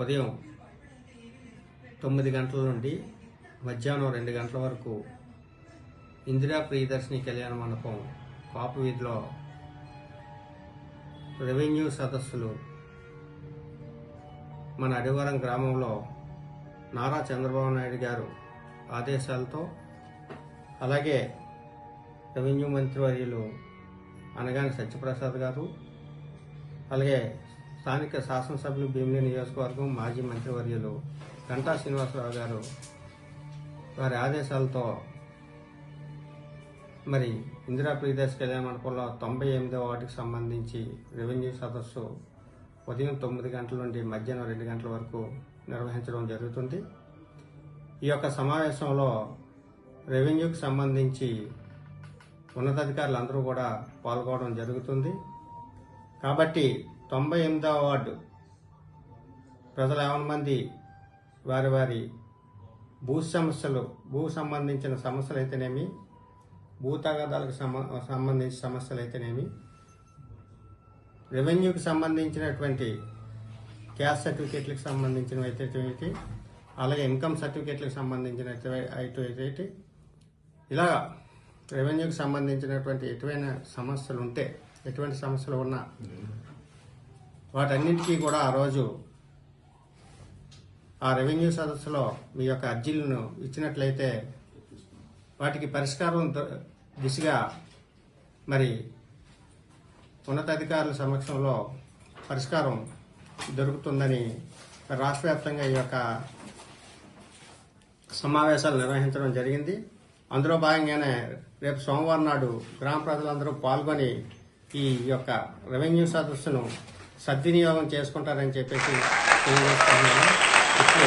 ఉదయం 9 గంటల నుండి మధ్యాహ్నం 2 గంటల వరకు ఇందిరా ప్రియదర్శిని కళ్యాణ మండపం కాపు వీధిలో రెవెన్యూ సదస్సులు మన అడివరం గ్రామంలో నారా చంద్రబాబు నాయుడు గారు ఆదేశాలతో, అలాగే రెవెన్యూ మంత్రివర్యులు అనగాని సత్యప్రసాద్ గారు, అలాగే స్థానిక శాసనసభ్యులు భీమిలి నియోజకవర్గం మాజీ మంత్రివర్యులు గంటా శ్రీనివాసరావు గారు వారి ఆదేశాలతో మరి ఇందిరా ప్రియదర్శిని కళ్యాణ మండపంలో 98వ వార్డుకి సంబంధించి రెవెన్యూ సదస్సు ఉదయం 9 గంటల నుండి మధ్యాహ్నం 2 గంటల వరకు నిర్వహించడం జరుగుతుంది. ఈ యొక్క సమావేశంలో రెవెన్యూకి సంబంధించి ఉన్నతాధికారులు అందరూ కూడా పాల్గొనడం జరుగుతుంది. కాబట్టి 98వ వార్డు ప్రజలు 50 మంది వారి వారి భూ సంబంధించిన సమస్యలు అయితేనేమి, భూ తగాదాలకు సంబంధించిన సమస్యలు అయితేనేమి, రెవెన్యూకి సంబంధించినటువంటి క్యాస్ట్ సర్టిఫికేట్లకు సంబంధించినవి అయితే, అలాగే ఇన్కమ్ సర్టిఫికేట్లకు సంబంధించిన అయితే, ఇలా రెవెన్యూకి సంబంధించినటువంటి ఎటువంటి సమస్యలు ఉన్నా వాటన్నింటికీ కూడా ఆ రోజు ఆ రెవెన్యూ సదస్సులో మీ యొక్క అర్జీలను ఇచ్చినట్లయితే వాటికి పరిష్కారం దిశగా మరి ఉన్నతాధికారుల సమక్షంలో పరిష్కారం దొరుకుతుందని రాష్ట్ర వ్యాప్తంగా ఈ యొక్క సమావేశాలు నిర్వహించడం జరిగింది. అందులో భాగంగానే రేపు సోమవారం నాడు గ్రామ ప్రజలందరూ పాల్గొని ఈ యొక్క రెవెన్యూ సదస్సును సద్వినియోగం చేసుకుంటారని చెప్పేసి తెలియజేస్తున్నాను. ఇప్పుడు